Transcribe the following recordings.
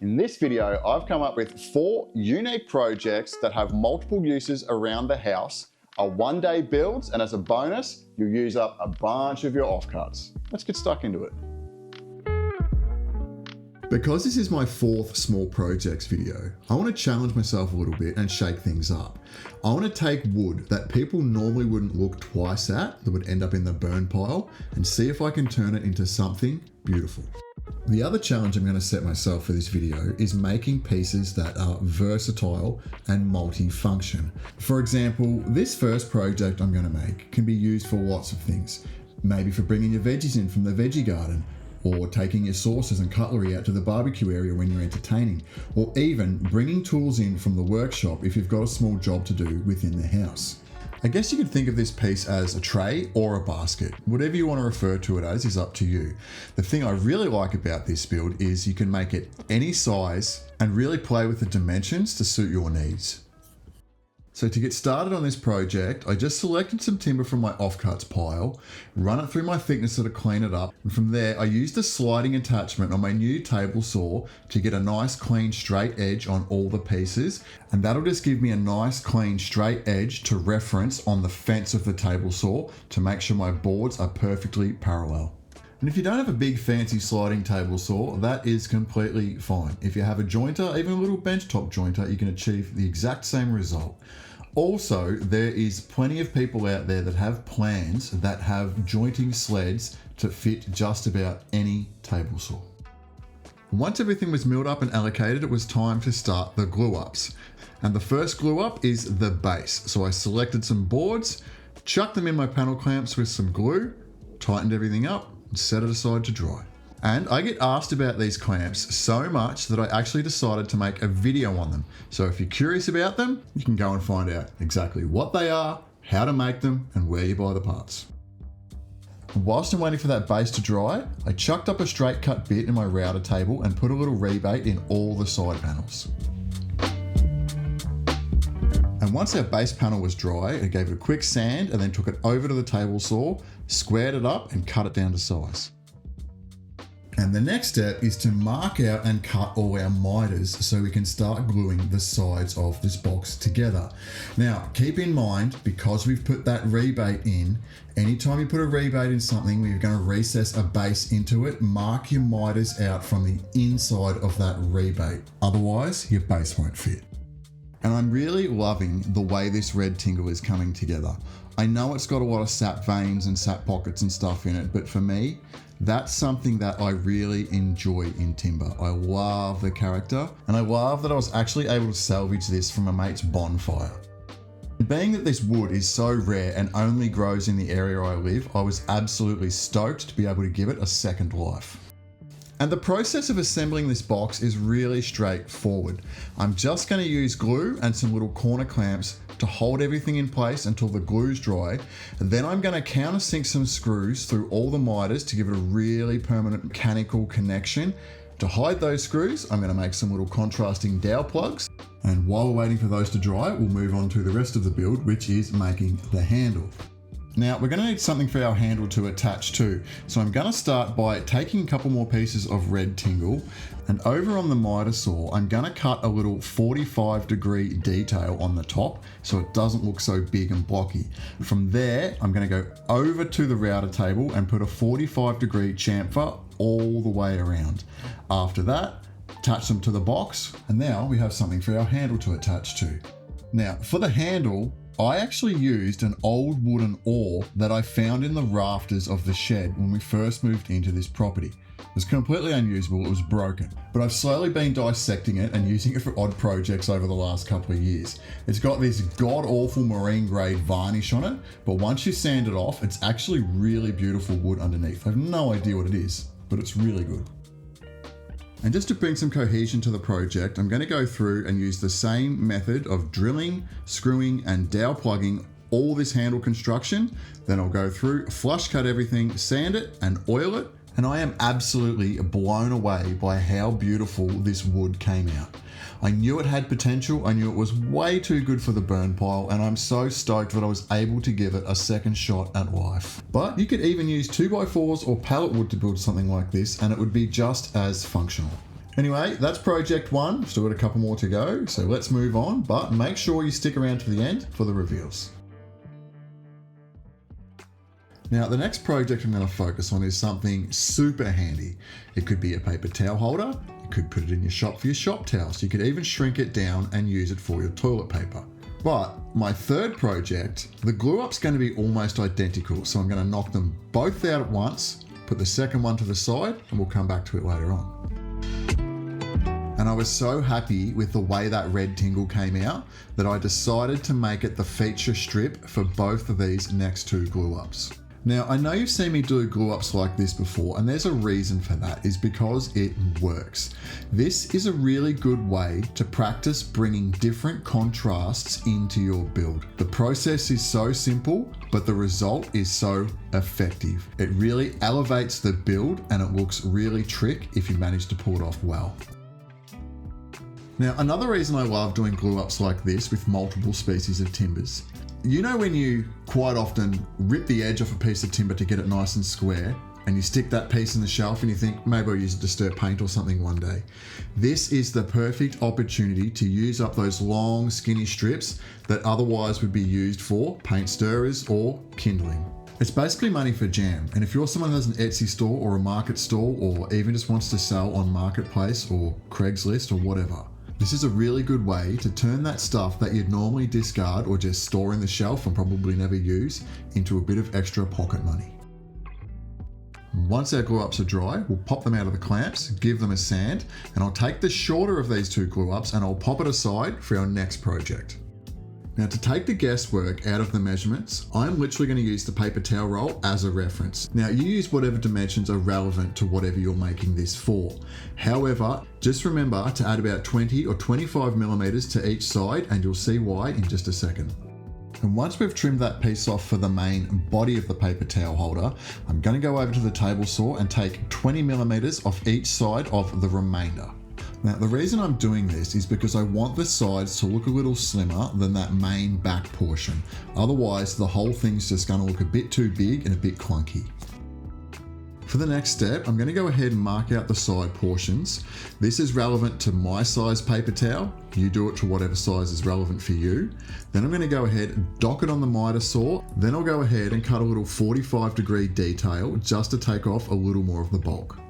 In this video, I've come up with 4 unique projects that have multiple uses around the house, are one-day builds, and as a bonus, you'll use up a bunch of your offcuts. Let's get stuck into it. Because this is my 4th small projects video, I want to challenge myself a little bit and shake things up. I want to take wood that people normally wouldn't look twice at, that would end up in the burn pile, and see if I can turn it into something beautiful. The other challenge I'm going to set myself for this video is making pieces that are versatile and multi-function. For example, this first project I'm going to make can be used for lots of things. Maybe for bringing your veggies in from the veggie garden, or taking your sauces and cutlery out to the barbecue area when you're entertaining, or even bringing tools in from the workshop if you've got a small job to do within the house. I guess you could think of this piece as a tray or a basket. Whatever you want to refer to it as is up to you. The thing I really like about this build is you can make it any size and really play with the dimensions to suit your needs. So to get started on this project, I just selected some timber from my offcuts pile, run it through my thicknesser to clean it up, and from there I used a sliding attachment on my new table saw to get a nice clean straight edge on all the pieces, and that'll just give me a nice clean straight edge to reference on the fence of the table saw to make sure my boards are perfectly parallel. And if you don't have a big fancy sliding table saw, that is completely fine. If you have a jointer, even a little benchtop jointer, you can achieve the exact same result. Also, there is plenty of people out there that have plans that have jointing sleds to fit just about any table saw. Once everything was milled up and allocated, it was time to start the glue ups. And the first glue up is the base. So I selected some boards, chucked them in my panel clamps with some glue, tightened everything up, and set it aside to dry. And I get asked about these clamps so much that I actually decided to make a video on them. So if you're curious about them, you can go and find out exactly what they are, how to make them, and where you buy the parts. And whilst I'm waiting for that base to dry, I chucked up a straight cut bit in my router table and put a little rebate in all the side panels. And once our base panel was dry, I gave it a quick sand and then took it over to the table saw, squared it up and cut it down to size. And the next step is to mark out and cut all our miters so we can start gluing the sides of this box together. Now, keep in mind, because we've put that rebate in, anytime you put a rebate in something, we're going to recess a base into it, mark your miters out from the inside of that rebate. Otherwise, your base won't fit. And I'm really loving the way this red tingle is coming together. I know it's got a lot of sap veins and sap pockets and stuff in it, but for me, that's something that I really enjoy in timber. I love the character, and I love that I was actually able to salvage this from a mate's bonfire. Being that this wood is so rare and only grows in the area I live, I was absolutely stoked to be able to give it a second life. And the process of assembling this box is really straightforward. I'm just going to use glue and some little corner clamps to hold everything in place until the glue's dry. And then I'm going to countersink some screws through all the miters to give it a really permanent mechanical connection. To hide those screws, I'm going to make some little contrasting dowel plugs. And while we're waiting for those to dry, we'll move on to the rest of the build, which is making the handle. Now we're going to need something for our handle to attach to. So I'm going to start by taking a couple more pieces of red tingle, and over on the miter saw, I'm going to cut a little 45-degree detail on the top so it doesn't look so big and blocky. From there, I'm going to go over to the router table and put a 45-degree chamfer all the way around. After that, attach them to the box, and now we have something for our handle to attach to. Now for the handle, I actually used an old wooden oar that I found in the rafters of the shed when we first moved into this property. It was completely unusable, it was broken, but I've slowly been dissecting it and using it for odd projects over the last couple of years. It's got this god-awful marine grade varnish on it, but once you sand it off, it's actually really beautiful wood underneath. I have no idea what it is, but it's really good. And just to bring some cohesion to the project, I'm going to go through and use the same method of drilling, screwing, and dowel plugging all this handle construction. Then I'll go through, flush cut everything, sand it, and oil it. And I am absolutely blown away by how beautiful this wood came out. I knew it had potential, I knew it was way too good for the burn pile, and I'm so stoked that I was able to give it a second shot at life. But you could even use 2x4s or pallet wood to build something like this, and it would be just as functional. Anyway, that's project 1. Still got a couple more to go, so let's move on, but make sure you stick around to the end for the reveals. Now, the next project I'm going to focus on is something super handy. It could be a paper towel holder. You could put it in your shop for your shop towels. You could even shrink it down and use it for your toilet paper. But my third project, the glue up's going to be almost identical. So I'm going to knock them both out at once, put the second one to the side, and we'll come back to it later on. And I was so happy with the way that red tingle came out that I decided to make it the feature strip for both of these next two glue ups. Now, I know you've seen me do glue ups like this before, and there's a reason for that, is because it works. This is a really good way to practice bringing different contrasts into your build. The process is so simple, but the result is so effective. It really elevates the build and it looks really trick if you manage to pull it off well. Now, another reason I love doing glue ups like this with multiple species of timbers. You know when you quite often rip the edge off a piece of timber to get it nice and square, and you stick that piece in the shelf and you think, maybe I'll use it to stir paint or something one day. This is the perfect opportunity to use up those long skinny strips that otherwise would be used for paint stirrers or kindling. It's basically money for jam, and if you're someone who has an Etsy store or a market stall, or even just wants to sell on Marketplace or Craigslist or whatever, this is a really good way to turn that stuff that you'd normally discard or just store in the shelf and probably never use into a bit of extra pocket money. Once our glue ups are dry, we'll pop them out of the clamps, give them a sand, and I'll take the shorter of these two glue ups and I'll pop it aside for our next project. Now, to take the guesswork out of the measurements, I'm literally going to use the paper towel roll as a reference. Now, you use whatever dimensions are relevant to whatever you're making this for. However, just remember to add about 20 or 25 millimeters to each side, and you'll see why in just a second. And once we've trimmed that piece off for the main body of the paper towel holder, I'm going to go over to the table saw and take 20 millimeters off each side of the remainder. Now, the reason I'm doing this is because I want the sides to look a little slimmer than that main back portion. Otherwise, the whole thing's just going to look a bit too big and a bit clunky. For the next step, I'm going to go ahead and mark out the side portions. This is relevant to my size paper towel. You do it to whatever size is relevant for you. Then I'm going to go ahead and dock it on the miter saw. Then I'll go ahead and cut a little 45-degree detail just to take off a little more of the bulk.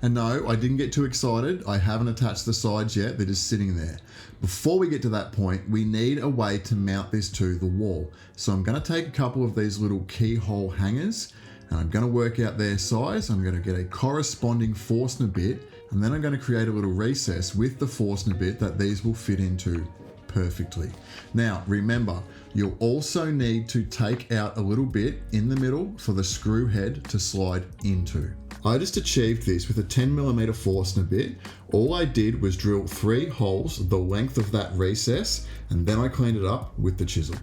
And no, I didn't get too excited. I haven't attached the sides yet. They're just sitting there. Before we get to that point, we need a way to mount this to the wall. So I'm going to take a couple of these little keyhole hangers and I'm going to work out their size. I'm going to get a corresponding Forstner bit, and then I'm going to create a little recess with the Forstner bit that these will fit into perfectly. Now, remember, you'll also need to take out a little bit in the middle for the screw head to slide into. I just achieved this with a 10mm Forstner bit. All I did was drill 3 holes the length of that recess, and then I cleaned it up with the chisel.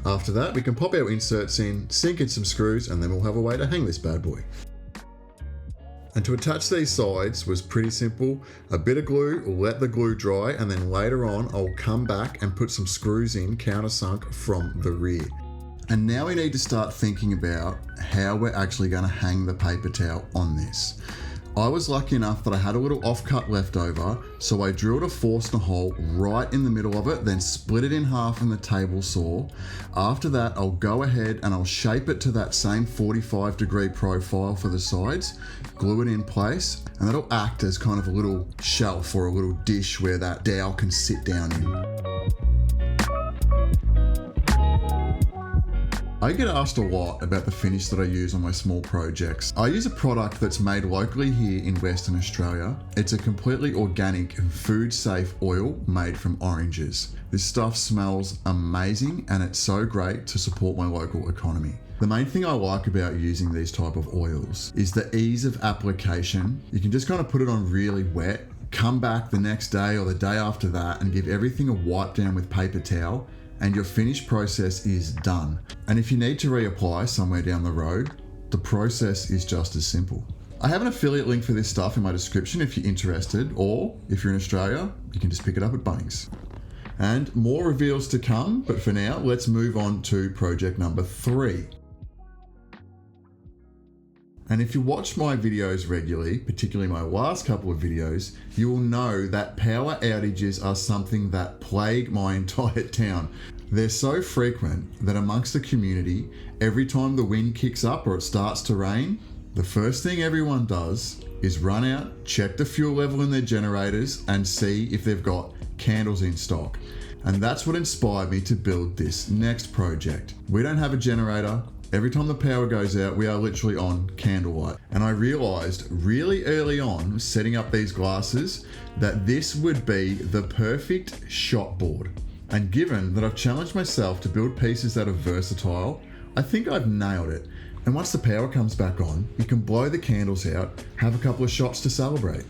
After that, we can pop our inserts in, sink in some screws, and then we'll have a way to hang this bad boy. And to attach these sides was pretty simple. A bit of glue, let the glue dry, and then later on I'll come back and put some screws in countersunk from the rear. And now we need to start thinking about how we're actually going to hang the paper towel on this. I was lucky enough that I had a little offcut left over, so I drilled a Forstner hole right in the middle of it, then split it in half in the table saw. After that, I'll go ahead and I'll shape it to that same 45-degree profile for the sides, glue it in place, and that'll act as kind of a little shelf or a little dish where that dowel can sit down in. I get asked a lot about the finish that I use on my small projects. I use a product that's made locally here in Western Australia. It's a completely organic and food-safe oil made from oranges. This stuff smells amazing and it's so great to support my local economy. The main thing I like about using these type of oils is the ease of application. You can just kind of put it on really wet, come back the next day or the day after that and give everything a wipe down with paper towel, and your finished process is done. And if you need to reapply somewhere down the road, the process is just as simple. I have an affiliate link for this stuff in my description if you're interested, or if you're in Australia, you can just pick it up at Bunnings. And more reveals to come, but for now, let's move on to project number 3. And if you watch my videos regularly, particularly my last couple of videos, you will know that power outages are something that plague my entire town. They're so frequent that amongst the community, every time the wind kicks up or it starts to rain, the first thing everyone does is run out, check the fuel level in their generators and see if they've got candles in stock. And that's what inspired me to build this next project. We don't have a generator. Every time the power goes out, we are literally on candlelight. And I realized really early on, setting up these glasses, that this would be the perfect shop board. And given that I've challenged myself to build pieces that are versatile, I think I've nailed it. And once the power comes back on, you can blow the candles out, have a couple of shots to celebrate.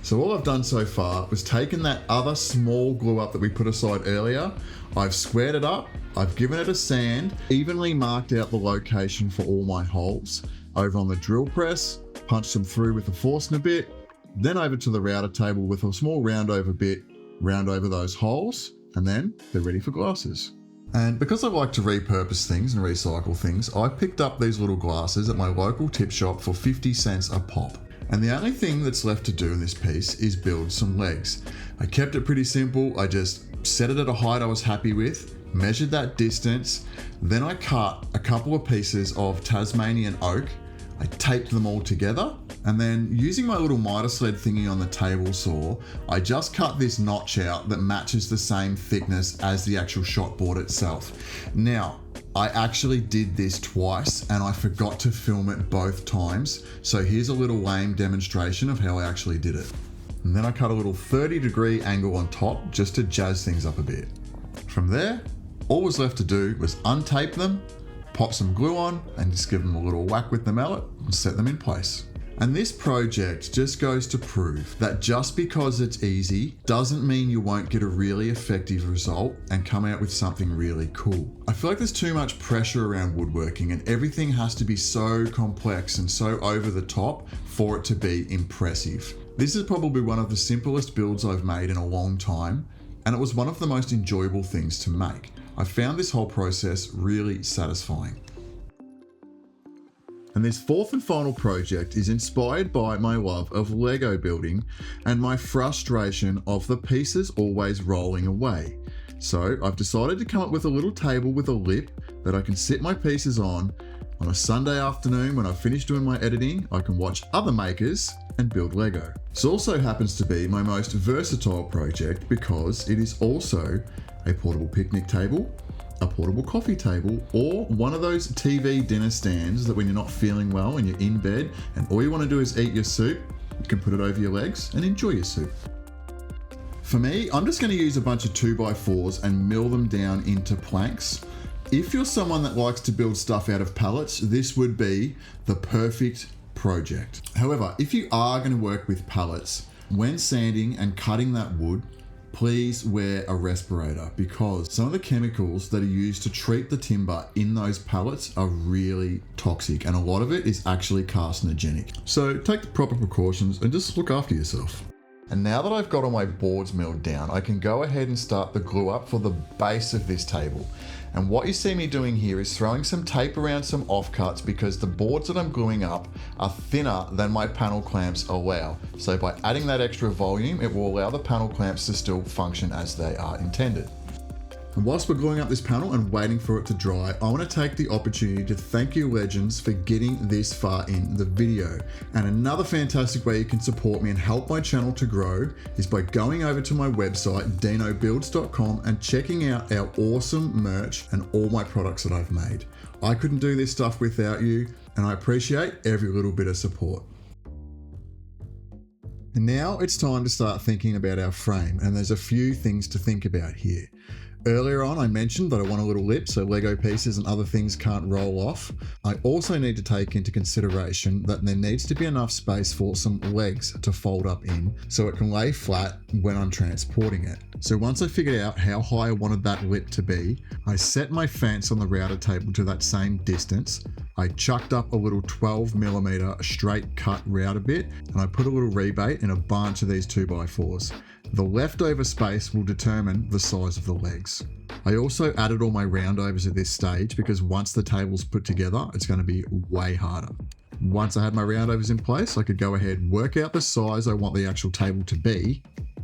So all I've done so far was taken that other small glue up that we put aside earlier, I've squared it up, I've given it a sand, evenly marked out the location for all my holes. Over on the drill press, punched them through with a Forstner bit, then over to the router table with a small round over bit, round over those holes, and then they're ready for glasses. And because I like to repurpose things and recycle things, I picked up these little glasses at my local tip shop for 50 cents a pop. And the only thing that's left to do in this piece is build some legs. I kept it pretty simple. I just set it at a height I was happy with, measured that distance, then I cut a couple of pieces of Tasmanian oak. I taped them all together, and then using my little miter sled thingy on the table saw, I just cut this notch out that matches the same thickness as the actual shop board itself. Now, I actually did this twice and I forgot to film it both times. So here's a little lame demonstration of how I actually did it. And then I cut a little 30-degree angle on top just to jazz things up a bit. From there, all was left to do was untape them, pop some glue on, and just give them a little whack with the mallet and set them in place. And this project just goes to prove that just because it's easy doesn't mean you won't get a really effective result and come out with something really cool. I feel like there's too much pressure around woodworking and everything has to be so complex and so over the top for it to be impressive. This is probably one of the simplest builds I've made in a long time, and it was one of the most enjoyable things to make. I found this whole process really satisfying. And this fourth and final project is inspired by my love of Lego building and my frustration of the pieces always rolling away. So I've decided to come up with a little table with a lip that I can sit my pieces on a Sunday afternoon when I've finished doing my editing. I can watch other makers and build Lego. This also happens to be my most versatile project because it is also a portable picnic table, a portable coffee table, or one of those TV dinner stands that when you're not feeling well and you're in bed and all you want to do is eat your soup, you can put it over your legs and enjoy your soup. For me, I'm just going to use a bunch of 2x4s and mill them down into planks. If you're someone that likes to build stuff out of pallets, this would be the perfect project. However, if you are going to work with pallets, when sanding and cutting that wood, please wear a respirator because some of the chemicals that are used to treat the timber in those pallets are really toxic and a lot of it is actually carcinogenic. So take the proper precautions and just look after yourself. And now that I've got all my boards milled down, I can go ahead and start the glue up for the base of this table. And what you see me doing here is throwing some tape around some offcuts because the boards that I'm gluing up are thinner than my panel clamps allow. So by adding that extra volume, it will allow the panel clamps to still function as they are intended. And whilst we're gluing up this panel and waiting for it to dry, I want to take the opportunity to thank you legends for getting this far in the video. And another fantastic way you can support me and help my channel to grow is by going over to my website, dinobuilds.com, and checking out our awesome merch and all my products that I've made. I couldn't do this stuff without you, and I appreciate every little bit of support. And now it's time to start thinking about our frame, and there's a few things to think about here. Earlier on, I mentioned that I want a little lip so Lego pieces and other things can't roll off. I also need to take into consideration that there needs to be enough space for some legs to fold up in so it can lay flat when I'm transporting it. So once I figured out how high I wanted that lip to be, I set my fence on the router table to that same distance. I chucked up a little 12mm straight cut router bit and I put a little rebate in a bunch of these 2x4s. The leftover space will determine the size of the legs. I also added all my roundovers at this stage because once the table's put together, it's going to be way harder. Once I had my roundovers in place, I could go ahead and work out the size I want the actual table to be,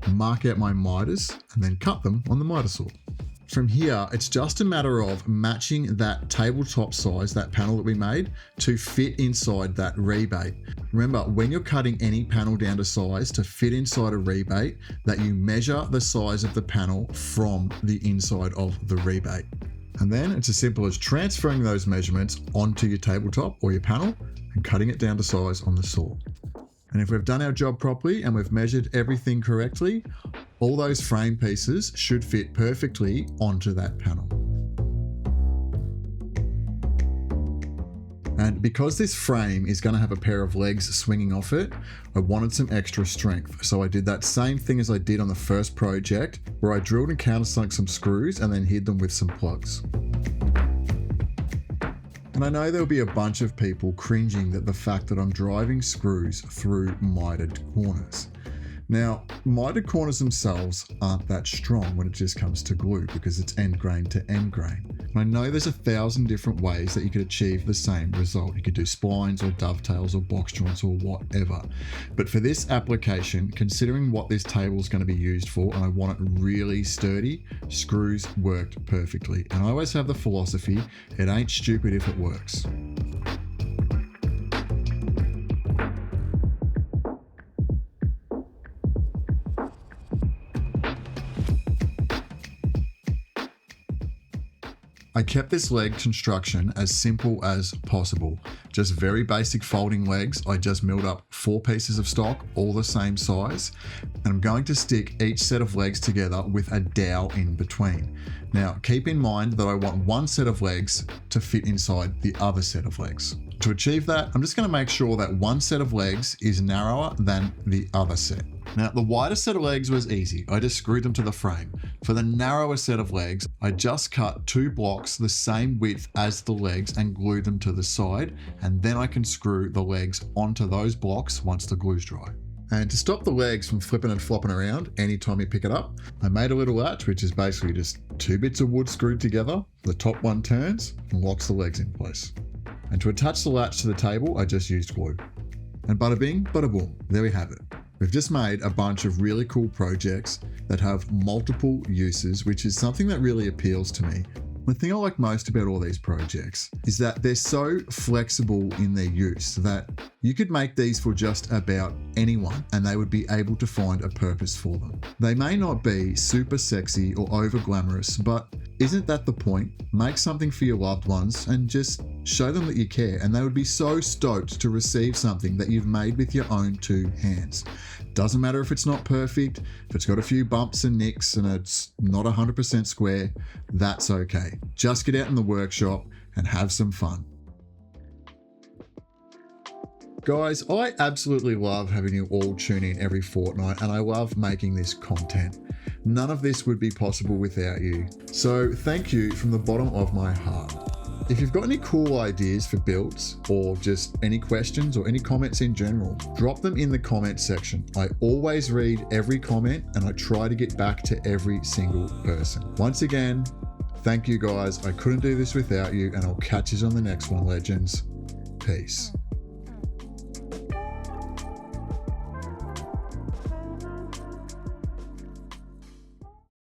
mark out my miters, and then cut them on the miter saw. From here, it's just a matter of matching that tabletop size, that panel that we made, to fit inside that rebate. Remember, when you're cutting any panel down to size to fit inside a rebate, that you measure the size of the panel from the inside of the rebate. And then it's as simple as transferring those measurements onto your tabletop or your panel and cutting it down to size on the saw. And if we've done our job properly and we've measured everything correctly, all those frame pieces should fit perfectly onto that panel. And because this frame is going to have a pair of legs swinging off it, I wanted some extra strength. So I did that same thing as I did on the first project, where I drilled and countersunk some screws and then hid them with some plugs. And I know there'll be a bunch of people cringing at the fact that I'm driving screws through mitered corners. Now, mitered corners themselves aren't that strong when it just comes to glue because it's end grain to end grain. And I know there's 1,000 different ways that you could achieve the same result. You could do splines or dovetails or box joints or whatever. But for this application, considering what this table is going to be used for, and I want it really sturdy, screws worked perfectly. And I always have the philosophy, it ain't stupid if it works. I kept this leg construction as simple as possible. Just very basic folding legs. I just milled up 4 pieces of stock, all the same size. And I'm going to stick each set of legs together with a dowel in between. Now, keep in mind that I want one set of legs to fit inside the other set of legs. To achieve that, I'm just going to make sure that one set of legs is narrower than the other set. Now, the wider set of legs was easy. I just screwed them to the frame. For the narrower set of legs, I just cut 2 blocks the same width as the legs and glued them to the side, and then I can screw the legs onto those blocks once the glue's dry. And to stop the legs from flipping and flopping around anytime you pick it up, I made a little latch, which is basically just 2 bits of wood screwed together. The top one turns and locks the legs in place. And to attach the latch to the table, I just used glue. And bada bing, bada boom, there we have it. We've just made a bunch of really cool projects that have multiple uses, which is something that really appeals to me. The thing I like most about all these projects is that they're so flexible in their use that you could make these for just about anyone and they would be able to find a purpose for them. They may not be super sexy or over glamorous, but isn't that the point? Make something for your loved ones and just show them that you care, and they would be so stoked to receive something that you've made with your own 2 hands. Doesn't matter if it's not perfect, if it's got a few bumps and nicks and it's not 100% square, that's okay. Just get out in the workshop and have some fun. Guys, I absolutely love having you all tune in every fortnight, and I love making this content. None of this would be possible without you. So thank you from the bottom of my heart. If you've got any cool ideas for builds or just any questions or any comments in general, drop them in the comment section. I always read every comment and I try to get back to every single person. Once again, thank you guys. I couldn't do this without you, and I'll catch you on the next one, legends. Peace.